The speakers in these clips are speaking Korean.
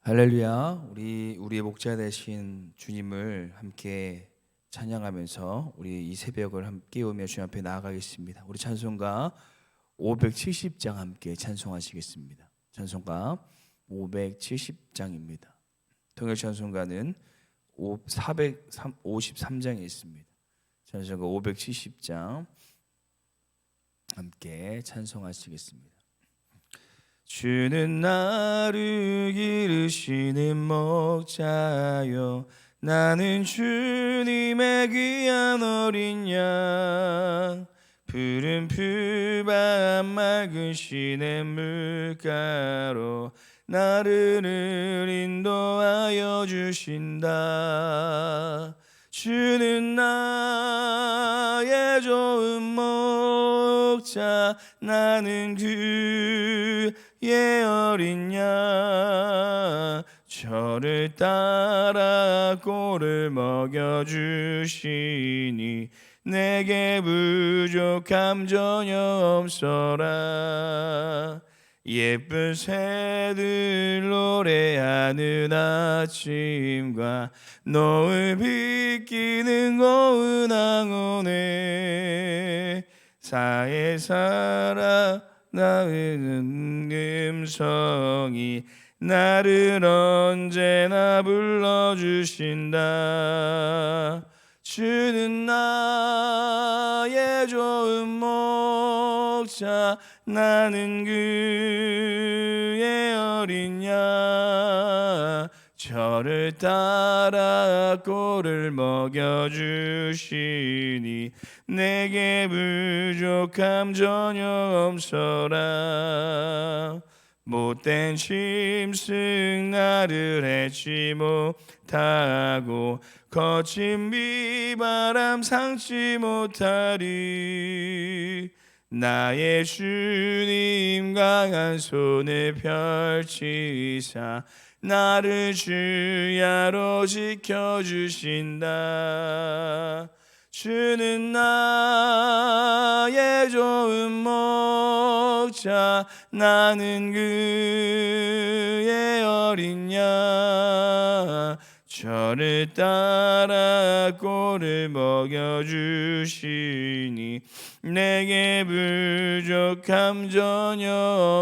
할렐루야. 우리의 목자 되신 주님을 함께 찬양하면서 우리 이 새벽을 함께 오며 주님 앞에 나아가겠습니다. 우리 찬송가 570장 함께 찬송하시겠습니다. 찬송가 570장입니다. 통일 찬송가는 453장에 있습니다. 찬송가 570장 함께 찬송하시겠습니다. 주는 나를 기르시는 목자요, 나는 주님의 귀한 어린 양. 푸른 풀밭 맑은 시냇물가로 나를 인도하여 주신다. 주는 나의 좋은 목자, 나는 그의 어린 양. 저를 따라 꼴을 먹여주시니 내게 부족함 전혀 없어라. 예쁜 새들 노래하는 아침과 노을 비끼는 고운 황혼에 사에 살아 나는 음성이 나를 언제나 불러주신다. 주는 나의 좋은 목자, 나는 그의 어린 양. 저를 따라 꼴을 먹여주시니 내게 부족함 전혀 없어라. 못된 짐승 나를 해치 못하고 거친 비바람 상치 못하리. 나의 주님 강한 손을 펼치사 나를 주야로 지켜주신다. 주는 나의 좋은 목자, 나는 그의 어린 양. 저를 따라 꼴을 먹여주시니 내게 부족함 전혀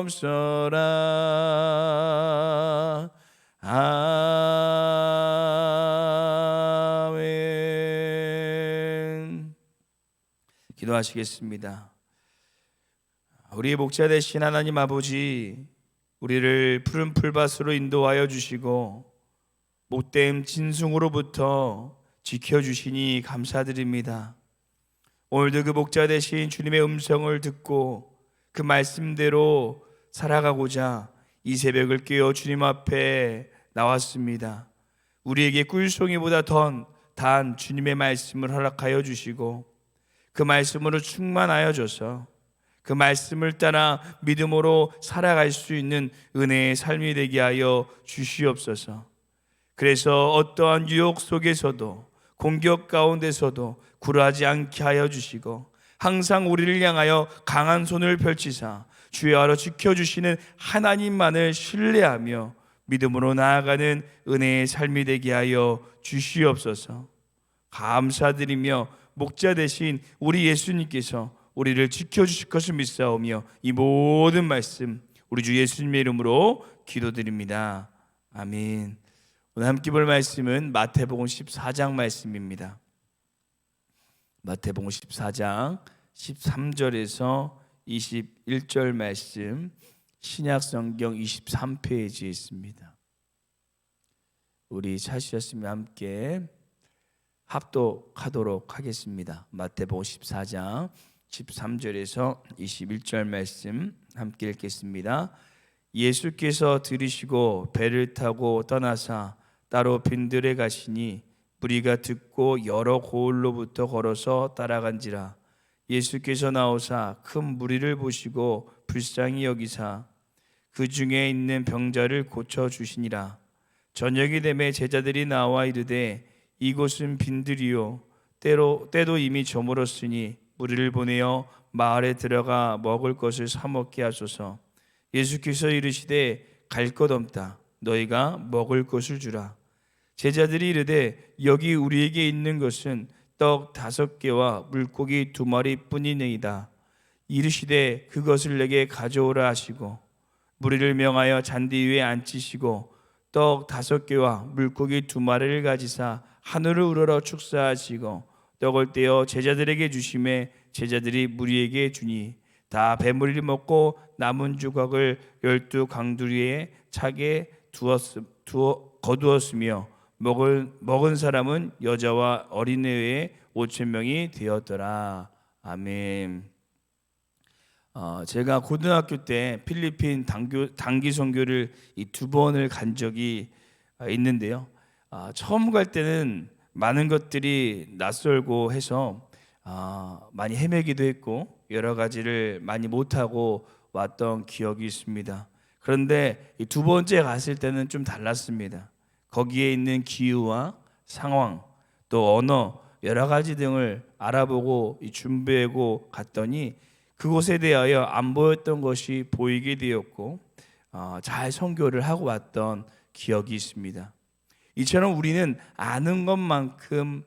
없어라. 아멘. 기도하시겠습니다. 우리의 목자 되신 하나님 아버지, 우리를 푸른 풀밭으로 인도하여 주시고 못됨 진승으로부터 지켜주시니 감사드립니다. 오늘도 그 목자 되신 주님의 음성을 듣고 그 말씀대로 살아가고자 이 새벽을 깨어 주님 앞에 나왔습니다. 우리에게 꿀송이보다 더 단 주님의 말씀을 허락하여 주시고 그 말씀으로 충만하여 줘서 그 말씀을 따라 믿음으로 살아갈 수 있는 은혜의 삶이 되게 하여 주시옵소서. 그래서 어떠한 유혹 속에서도 공격 가운데서도 굴하지 않게 하여 주시고 항상 우리를 향하여 강한 손을 펼치사 주여로 지켜주시는 하나님만을 신뢰하며 믿음으로 나아가는 은혜의 삶이 되게 하여 주시옵소서. 감사드리며 목자 되신 우리 예수님께서 우리를 지켜주실 것을 믿사오며 이 모든 말씀 우리 주 예수님의 이름으로 기도드립니다. 아멘. 오늘 함께 볼 말씀은 마태복음 14장 말씀입니다. 마태복음 14장 13절에서 21절 말씀, 신약성경 23페이지에 있습니다. 우리 찾으셨으면 함께 합독하도록 하겠습니다. 마태복음 14장 13절에서 21절 말씀 함께 읽겠습니다. 예수께서 들으시고 배를 타고 떠나사 따로 빈들에 가시니 무리가 듣고 여러 고을로부터 걸어서 따라간지라. 예수께서 나오사 큰 무리를 보시고 불쌍히 여기사 그 중에 있는 병자를 고쳐 주시니라. 저녁이 되매 제자들이 나와 이르되 이곳은 빈들이요 때도 이미 저물었으니 무리를 보내어 마을에 들어가 먹을 것을 사 먹게 하소서. 예수께서 이르시되 갈 것 없다. 너희가 먹을 것을 주라. 제자들이 이르되 여기 우리에게 있는 것은 떡 5개와 물고기 2마리 뿐이니이다. 이르시되 그것을 내게 가져오라 하시고 무리를 명하여 잔디 위에 앉히시고 떡 5개와 물고기 2마리를 가지사 하늘을 우러러 축사하시고 떡을 떼어 제자들에게 주시매 제자들이 무리에게 주니 다 배무리를 먹고 남은 조각을 12 강두리에 차게 거두었으며 먹은 사람은 여자와 어린애 외에 5,000명이 되었더라. 아멘. 제가 고등학교 때 필리핀 단기 선교를 이 2번을 간 적이 있는데요. 처음 갈 때는 많은 것들이 낯설고 해서 많이 헤매기도 했고 여러 가지를 많이 못하고 왔던 기억이 있습니다. 그런데 이 2번째 갔을 때는 좀 달랐습니다. 거기에 있는 기후와 상황 또 언어 여러 가지 등을 알아보고 준비하고 갔더니 그곳에 대하여 안 보였던 것이 보이게 되었고 잘 선교를 하고 왔던 기억이 있습니다. 이처럼 우리는 아는 것만큼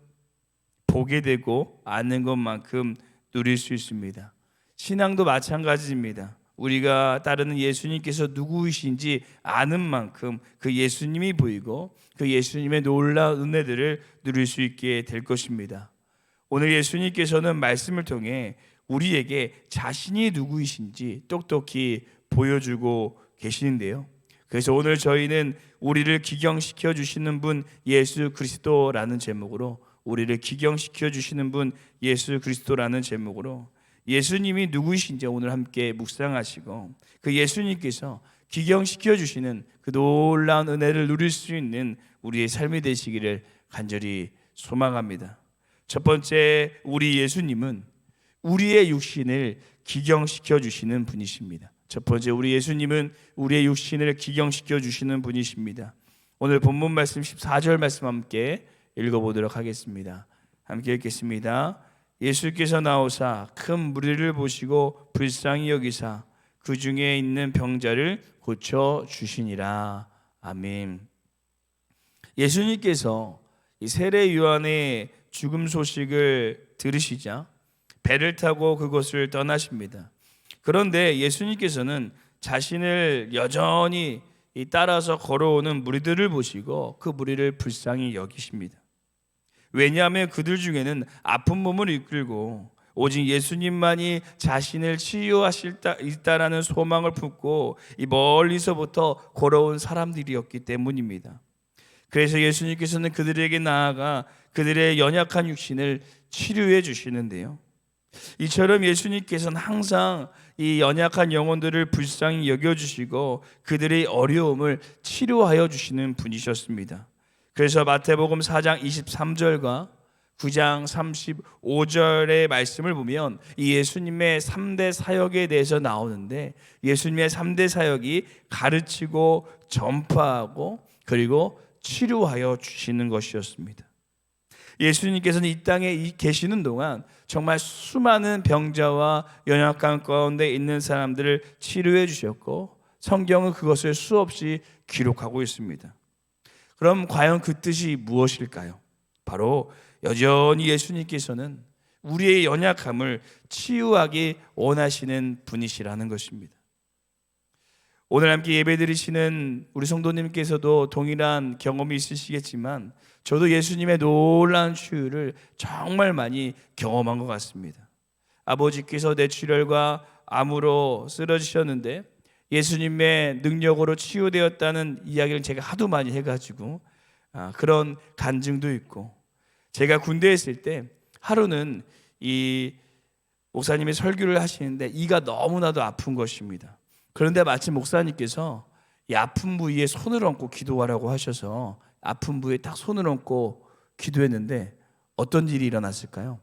보게 되고 아는 것만큼 누릴 수 있습니다. 신앙도 마찬가지입니다. 우리가 따르는 예수님께서 누구이신지 아는 만큼 그 예수님이 보이고 그 예수님의 놀라운 은혜들을 누릴 수 있게 될 것입니다. 오늘 예수님께서는 말씀을 통해 우리에게 자신이 누구이신지 똑똑히 보여주고 계시는데요. 그래서 오늘 저희는 우리를 기경시켜 주시는 분 예수 그리스도라는 제목으로 우리를 기경시켜 주시는 분 예수 그리스도라는 제목으로 예수님이 누구이신지 오늘 함께 묵상하시고 그 예수님께서 기경시켜 주시는 그 놀라운 은혜를 누릴 수 있는 우리의 삶이 되시기를 간절히 소망합니다. 첫 번째, 우리 예수님은 우리의 육신을 기경시켜 주시는 분이십니다. 첫 번째, 우리 예수님은 우리의 육신을 기경시켜 주시는 분이십니다. 오늘 본문 말씀 14절 말씀 함께 읽어보도록 하겠습니다. 함께 읽겠습니다. 예수께서 나오사 큰 무리를 보시고 불쌍히 여기사 그 중에 있는 병자를 고쳐 주시니라. 아멘. 예수님께서 이 세례 요한의 죽음 소식을 들으시자 배를 타고 그곳을 떠나십니다. 그런데 예수님께서는 자신을 여전히 따라서 걸어오는 무리들을 보시고 그 무리를 불쌍히 여기십니다. 왜냐하면 그들 중에는 아픈 몸을 이끌고 오직 예수님만이 자신을 치유하실 있다라는 소망을 품고 이 멀리서부터 걸어온 사람들이었기 때문입니다. 그래서 예수님께서는 그들에게 나아가 그들의 연약한 육신을 치료해 주시는데요. 이처럼 예수님께서는 항상 이 연약한 영혼들을 불쌍히 여겨주시고 그들의 어려움을 치료하여 주시는 분이셨습니다. 그래서 마태복음 4장 23절과 9장 35절의 말씀을 보면 이 예수님의 3대 사역에 대해서 나오는데 예수님의 3대 사역이 가르치고 전파하고 그리고 치료하여 주시는 것이었습니다. 예수님께서는 이 땅에 계시는 동안 정말 수많은 병자와 연약한 가운데 있는 사람들을 치료해 주셨고 성경은 그것을 수없이 기록하고 있습니다. 그럼 과연 그 뜻이 무엇일까요? 바로 여전히 예수님께서는 우리의 연약함을 치유하기 원하시는 분이시라는 것입니다. 오늘 함께 예배드리시는 우리 성도님께서도 동일한 경험이 있으시겠지만 저도 예수님의 놀라운 치유를 정말 많이 경험한 것 같습니다. 아버지께서 뇌출혈과 암으로 쓰러지셨는데 예수님의 능력으로 치유되었다는 이야기를 제가 하도 많이 해가지고 그런 간증도 있고, 제가 군대에 있을 때 하루는 이 목사님이 설교를 하시는데 이가 너무나도 아픈 것입니다. 그런데 마침 목사님께서 이 아픈 부위에 손을 얹고 기도하라고 하셔서 아픈 부위에 딱 손을 얹고 기도했는데 어떤 일이 일어났을까요?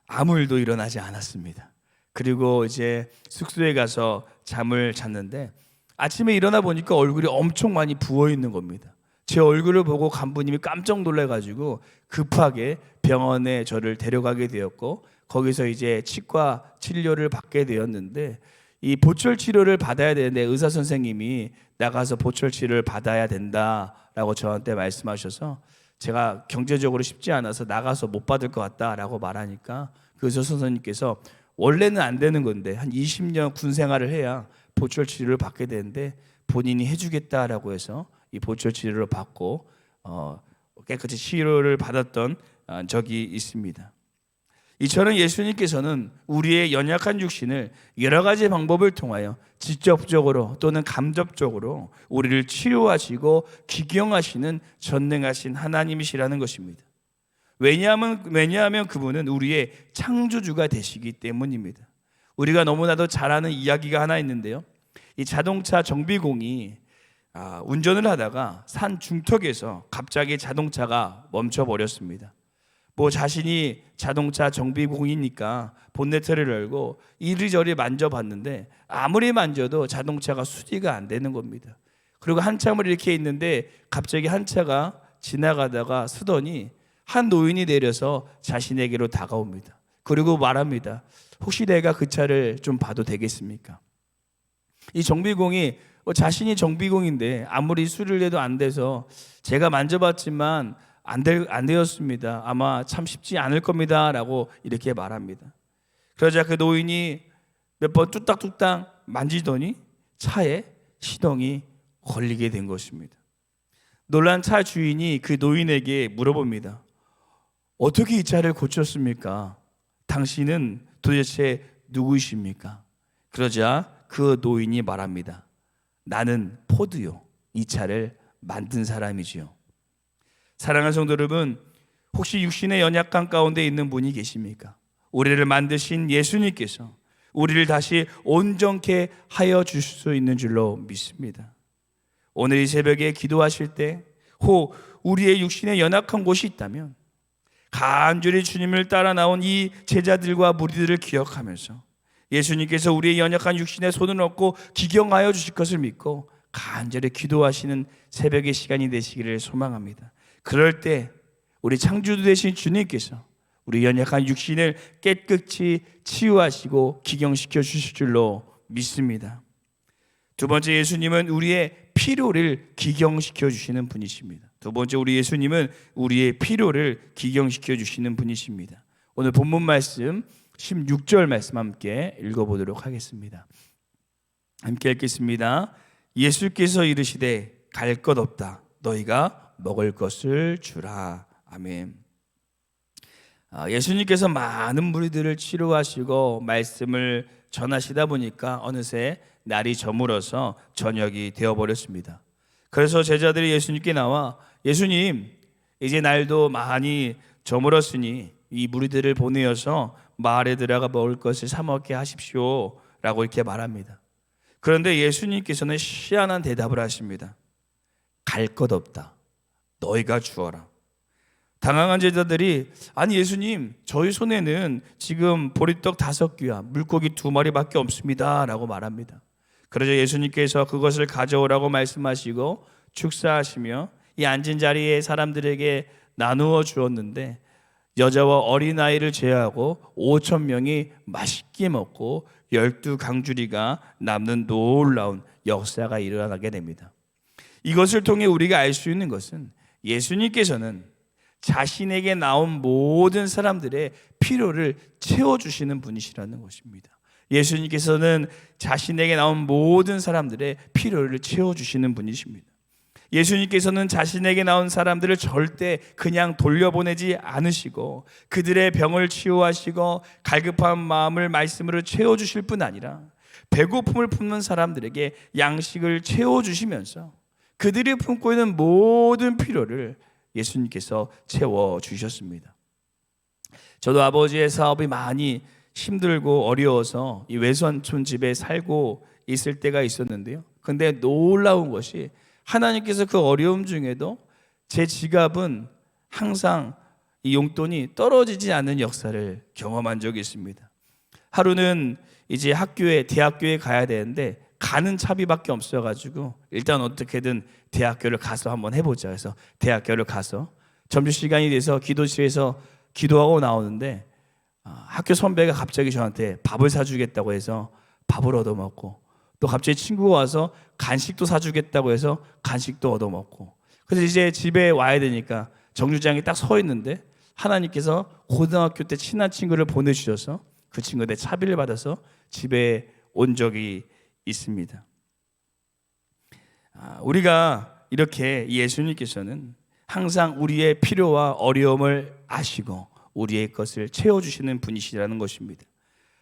아무 일도 일어나지 않았습니다. 그리고 이제 숙소에 가서 잠을 잤는데 아침에 일어나 보니까 얼굴이 엄청 많이 부어 있는 겁니다. 제 얼굴을 보고 간부님이 깜짝 놀라가지고 급하게 병원에 저를 데려가게 되었고 거기서 이제 치과 치료를 받게 되었는데 이 보철 치료를 받아야 되는데 의사 선생님이 나가서 보철 치료를 받아야 된다라고 저한테 말씀하셔서 제가 경제적으로 쉽지 않아서 나가서 못 받을 것 같다라고 말하니까 그 의사 선생님께서 원래는 안 되는 건데 한 20년 군 생활을 해야 보철 치료를 받게 되는데 본인이 해주겠다라고 해서 이 보철 치료를 받고 깨끗이 치료를 받았던 적이 있습니다. 이처럼 예수님께서는 우리의 연약한 육신을 여러 가지 방법을 통하여 직접적으로 또는 간접적으로 우리를 치료하시고 기경하시는 전능하신 하나님이시라는 것입니다. 왜냐하면 그분은 우리의 창조주가 되시기 때문입니다. 우리가 너무나도 잘 아는 이야기가 하나 있는데요. 이 자동차 정비공이 운전을 하다가 산 중턱에서 갑자기 자동차가 멈춰버렸습니다. 자신이 자동차 정비공이니까 본네트를 열고 이리저리 만져봤는데 아무리 만져도 자동차가 수리가 안 되는 겁니다. 그리고 한참을 이렇게 있는데 갑자기 한 차가 지나가다가 서더니 한 노인이 내려서 자신에게로 다가옵니다. 그리고 말합니다. 혹시 내가 그 차를 좀 봐도 되겠습니까? 이 정비공이 자신이 정비공인데 아무리 수리를 해도 안 돼서 제가 만져봤지만 안 되었습니다. 아마 참 쉽지 않을 겁니다. 라고 이렇게 말합니다. 그러자 그 노인이 몇 번 뚝딱뚝딱 만지더니 차에 시동이 걸리게 된 것입니다. 놀란 차 주인이 그 노인에게 물어봅니다. 어떻게 이 차를 고쳤습니까? 당신은 도대체 누구이십니까? 그러자 그 노인이 말합니다. 나는 포드요. 이 차를 만든 사람이지요. 사랑하는 성도 여러분, 혹시 육신의 연약함 가운데 있는 분이 계십니까? 우리를 만드신 예수님께서 우리를 다시 온전케 하여 주실 수 있는 줄로 믿습니다. 오늘 이 새벽에 기도하실 때 혹 우리의 육신에 연약한 곳이 있다면 간절히 주님을 따라 나온 이 제자들과 무리들을 기억하면서 예수님께서 우리의 연약한 육신에 손을 얹고 기경하여 주실 것을 믿고 간절히 기도하시는 새벽의 시간이 되시기를 소망합니다. 그럴 때 우리 창조주 되신 주님께서 우리 연약한 육신을 깨끗이 치유하시고 기경시켜 주실 줄로 믿습니다. 두 번째, 예수님은 우리의 필요를 기경시켜 주시는 분이십니다. 두 번째, 우리 예수님은 우리의 필요를 기경시켜 주시는 분이십니다. 오늘 본문 말씀 16절 말씀 함께 읽어보도록 하겠습니다. 함께 읽겠습니다. 예수께서 이르시되 갈 것 없다. 너희가 먹을 것을 주라. 아멘. 예수님께서 많은 무리들을 치료하시고 말씀을 전하시다 보니까 어느새 날이 저물어서 저녁이 되어버렸습니다. 그래서 제자들이 예수님께 나와 예수님, 이제 날도 많이 저물었으니 이 무리들을 보내어서 마을에 들어가 먹을 것을 사 먹게 하십시오 라고 이렇게 말합니다. 그런데 예수님께서는 희한한 대답을 하십니다. 갈 것 없다. 너희가 주어라. 당황한 제자들이 아니 예수님, 저희 손에는 지금 보리떡 5개와 물고기 2마리밖에 없습니다 라고 말합니다. 그러자 예수님께서 그것을 가져오라고 말씀하시고 축사하시며 이 앉은 자리에 사람들에게 나누어 주었는데 여자와 어린아이를 제외하고 5,000명이 맛있게 먹고 12강주리가 남는 놀라운 역사가 일어나게 됩니다. 이것을 통해 우리가 알 수 있는 것은 예수님께서는 자신에게 나온 모든 사람들의 필요를 채워주시는 분이시라는 것입니다. 예수님께서는 자신에게 나온 모든 사람들의 필요를 채워주시는 분이십니다. 예수님께서는 자신에게 나온 사람들을 절대 그냥 돌려보내지 않으시고 그들의 병을 치유하시고 갈급한 마음을 말씀으로 채워주실 뿐 아니라 배고픔을 품는 사람들에게 양식을 채워주시면서 그들이 품고 있는 모든 필요를 예수님께서 채워주셨습니다. 저도 아버지의 사업이 많이 힘들고 어려워서 이 외선촌 집에 살고 있을 때가 있었는데요. 근데 놀라운 것이 하나님께서 그 어려움 중에도 제 지갑은 항상 이 용돈이 떨어지지 않는 역사를 경험한 적이 있습니다. 하루는 이제 대학교에 가야 되는데 가는 차비밖에 없어가지고 일단 어떻게든 대학교를 가서 한번 해보자 해서 대학교를 가서 점심시간이 돼서 기도실에서 기도하고 나오는데 학교 선배가 갑자기 저한테 밥을 사주겠다고 해서 밥을 얻어먹고, 또 갑자기 친구가 와서 간식도 사주겠다고 해서 간식도 얻어먹고, 그래서 이제 집에 와야 되니까 정류장에 딱 서 있는데 하나님께서 고등학교 때 친한 친구를 보내주셔서 그 친구한테 차비를 받아서 집에 온 적이 있습니다. 우리가 이렇게 예수님께서는 항상 우리의 필요와 어려움을 아시고 우리의 것을 채워주시는 분이시라는 것입니다.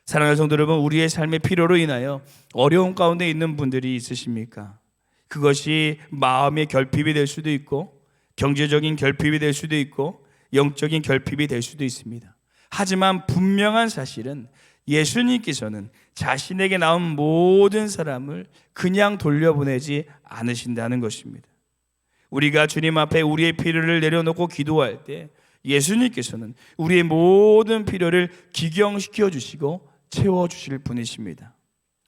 사랑하는 성도 여러분, 우리의 삶의 필요로 인하여 어려움 가운데 있는 분들이 있으십니까? 그것이 마음의 결핍이 될 수도 있고, 경제적인 결핍이 될 수도 있고, 영적인 결핍이 될 수도 있습니다. 하지만 분명한 사실은 예수님께서는 자신에게 나온 모든 사람을 그냥 돌려보내지 않으신다는 것입니다. 우리가 주님 앞에 우리의 필요를 내려놓고 기도할 때 예수님께서는 우리의 모든 필요를 기경시켜 주시고 채워주실 분이십니다.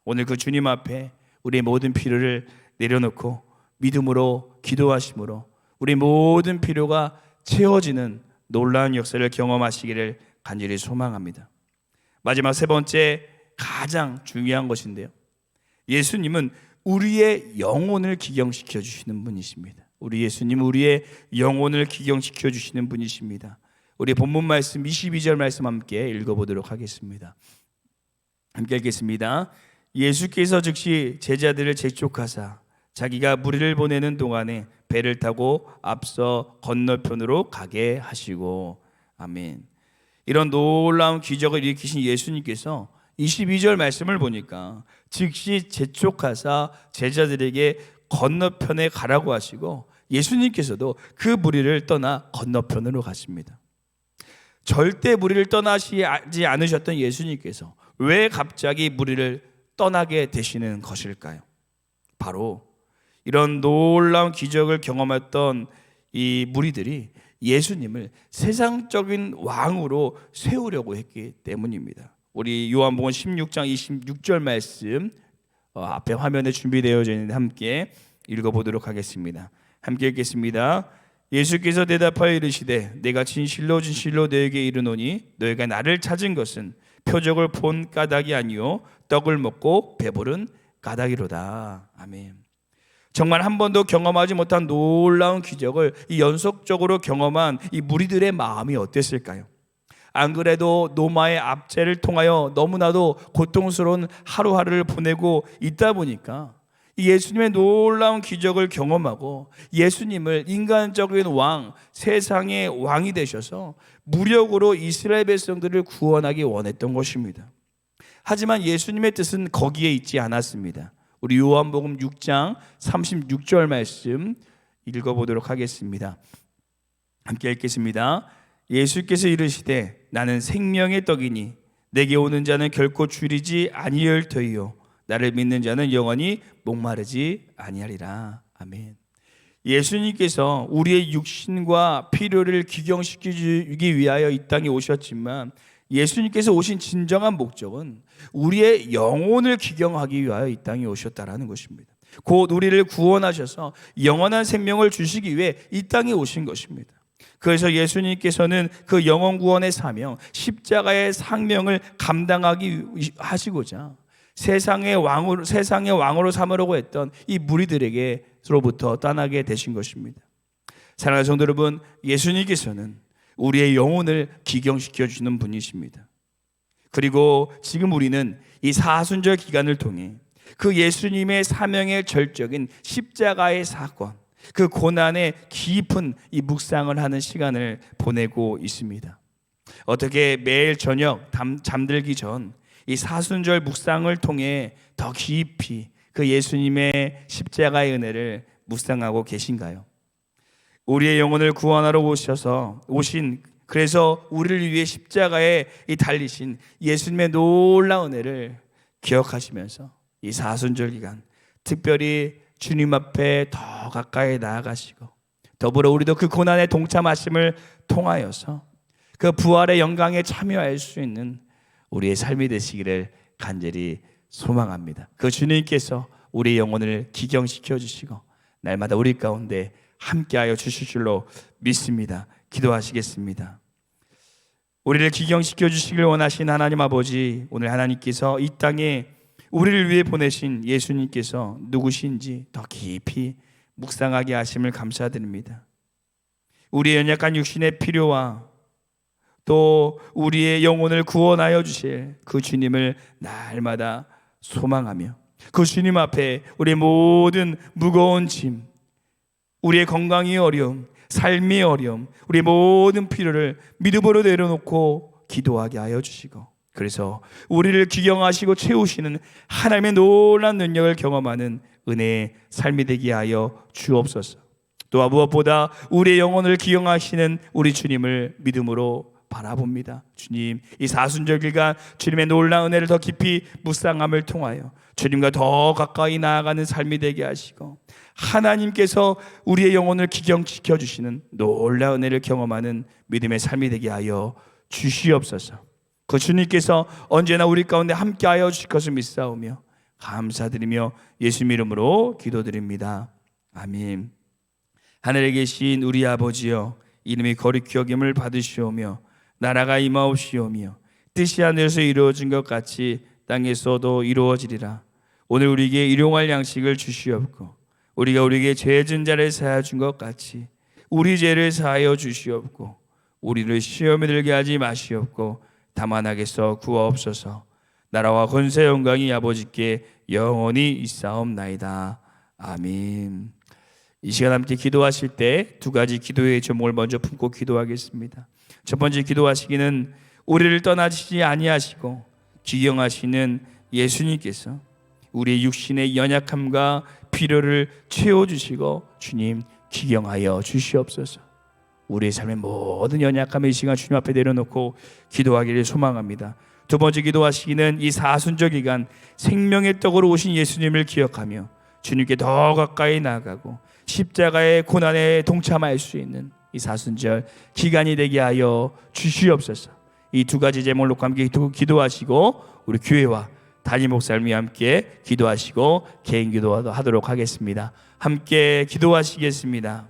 오늘 그 주님 앞에 우리의 모든 필요를 내려놓고 믿음으로 기도하심으로 우리 모든 필요가 채워지는 놀라운 역사를 경험하시기를 간절히 소망합니다. 마지막 세 번째, 가장 중요한 것인데요, 예수님은 우리의 영혼을 기경시켜 주시는 분이십니다. 우리 예수님은 우리의 영혼을 기경시켜 주시는 분이십니다. 우리 본문 말씀 22절 말씀 함께 읽어보도록 하겠습니다. 함께 읽겠습니다. 예수께서 즉시 제자들을 재촉하사 자기가 무리를 보내는 동안에 배를 타고 앞서 건너편으로 가게 하시고. 아멘. 이런 놀라운 기적을 일으키신 예수님께서 22절 말씀을 보니까 즉시 재촉하사 제자들에게 건너편에 가라고 하시고, 예수님께서도 그 무리를 떠나 건너편으로 가십니다. 절대 무리를 떠나지 않으셨던 예수님께서 왜 갑자기 무리를 떠나게 되시는 것일까요? 바로 이런 놀라운 기적을 경험했던 이 무리들이 예수님을 세상적인 왕으로 세우려고 했기 때문입니다. 우리 요한복음 16장 26절 말씀 앞에 화면에 준비되어져 있는데 함께 읽어보도록 하겠습니다. 함께 읽겠습니다. 예수께서 대답하여 이르시되 내가 진실로 진실로 너에게 이르노니 너희가 나를 찾은 것은 표적을 본 까닭이 아니요 떡을 먹고 배부른 까닭이로다. 아멘. 정말 한 번도 경험하지 못한 놀라운 기적을 이 연속적으로 경험한 이 무리들의 마음이 어땠을까요? 안 그래도 노마의 압제를 통하여 너무나도 고통스러운 하루하루를 보내고 있다 보니까 이 예수님의 놀라운 기적을 경험하고 예수님을 인간적인 왕, 세상의 왕이 되셔서 무력으로 이스라엘 백성들을 구원하기 원했던 것입니다. 하지만 예수님의 뜻은 거기에 있지 않았습니다. 우리 요한복음 6장 36절 말씀 읽어보도록 하겠습니다. 함께 읽겠습니다. 예수께서 이르시되 나는 생명의 떡이니 내게 오는 자는 결코 줄이지 아니할 터이요 나를 믿는 자는 영원히 목마르지 아니하리라. 아멘. 예수님께서 우리의 육신과 필요를 기경시키기 위하여 이 땅에 오셨지만 예수님께서 오신 진정한 목적은 우리의 영혼을 기경하기 위하여 이 땅에 오셨다라는 것입니다. 곧 우리를 구원하셔서 영원한 생명을 주시기 위해 이 땅에 오신 것입니다. 그래서 예수님께서는 그 영혼 구원의 사명, 십자가의 상명을 감당하기 하시고자 세상의 왕으로 삼으려고 했던 이 무리들에게로부터 떠나게 되신 것입니다. 사랑하는 성도 여러분, 예수님께서는 우리의 영혼을 기경시켜 주시는 분이십니다. 그리고 지금 우리는 이 사순절 기간을 통해 그 예수님의 사명의 절적인 십자가의 사건, 그 고난의 깊은 이 묵상을 하는 시간을 보내고 있습니다. 어떻게 매일 저녁 잠들기 전 이 사순절 묵상을 통해 더 깊이 그 예수님의 십자가의 은혜를 묵상하고 계신가요? 우리의 영혼을 구원하러 그래서 우리를 위해 십자가에 달리신 예수님의 놀라운 은혜를 기억하시면서 이 사순절 기간 특별히 주님 앞에 더 가까이 나아가시고 더불어 우리도 그 고난에 동참하심을 통하여서 그 부활의 영광에 참여할 수 있는 우리의 삶이 되시기를 간절히 소망합니다. 그 주님께서 우리의 영혼을 기경시켜 주시고 날마다 우리 가운데 함께하여 주실 줄로 믿습니다. 기도하시겠습니다. 우리를 기경시켜 주시길 원하신 하나님 아버지, 오늘 하나님께서 이 땅에 우리를 위해 보내신 예수님께서 누구신지 더 깊이 묵상하게 하심을 감사드립니다. 우리의 연약한 육신의 필요와 또 우리의 영혼을 구원하여 주실 그 주님을 날마다 소망하며 그 주님 앞에 우리의 모든 무거운 짐, 우리의 건강의 어려움, 삶의 어려움, 우리의 모든 필요를 믿음으로 내려놓고 기도하게 하여 주시고, 그래서 우리를 기경하시고 채우시는 하나님의 놀라운 능력을 경험하는 은혜의 삶이 되게 하여 주옵소서. 또 무엇보다 우리의 영혼을 기경하시는 우리 주님을 믿음으로 바라봅니다. 주님, 이 사순절 기간 주님의 놀라운 은혜를 더 깊이 묵상함을 통하여 주님과 더 가까이 나아가는 삶이 되게 하시고, 하나님께서 우리의 영혼을 기경시켜 주시는 놀라운 은혜를 경험하는 믿음의 삶이 되게 하여 주시옵소서. 그 주님께서 언제나 우리 가운데 함께하여 주실 것을 믿사오며 감사드리며 예수 이름으로 기도드립니다. 아멘. 하늘에 계신 우리 아버지여, 이름이 거룩히 여김을 받으시오며 나라가 임하옵시오며 뜻이 하늘에서 이루어진 것 같이 땅에서도 이루어지리라. 오늘 우리에게 일용할 양식을 주시옵고 우리가 우리에게 죄 진 자를 사하여 준 것 같이 우리 죄를 사하여 주시옵고 우리를 시험에 들게 하지 마시옵고 다만 악에서 구하옵소서. 나라와 권세 영광이 아버지께 영원히 있사옵나이다. 아멘. 이 시간 함께 기도하실 때 두 가지 기도의 제목을 먼저 품고 기도하겠습니다. 첫 번째 기도하시기는 우리를 떠나시지 아니하시고 기경하시는 예수님께서 우리의 육신의 연약함과 필요를 채워주시고 주님 기경하여 주시옵소서. 우리의 삶의 모든 연약함을 이 시간 주님 앞에 내려놓고 기도하기를 소망합니다. 두 번째 기도하시기는 이 사순절 기간 생명의 떡으로 오신 예수님을 기억하며 주님께 더 가까이 나아가고 십자가의 고난에 동참할 수 있는 이 사순절 기간이 되게 하여 주시옵소서. 이 두 가지 제목을 놓고 함께 기도하시고 우리 교회와 담임 목사님이 함께 기도하시고 개인 기도하도록 하겠습니다. 함께 기도하시겠습니다.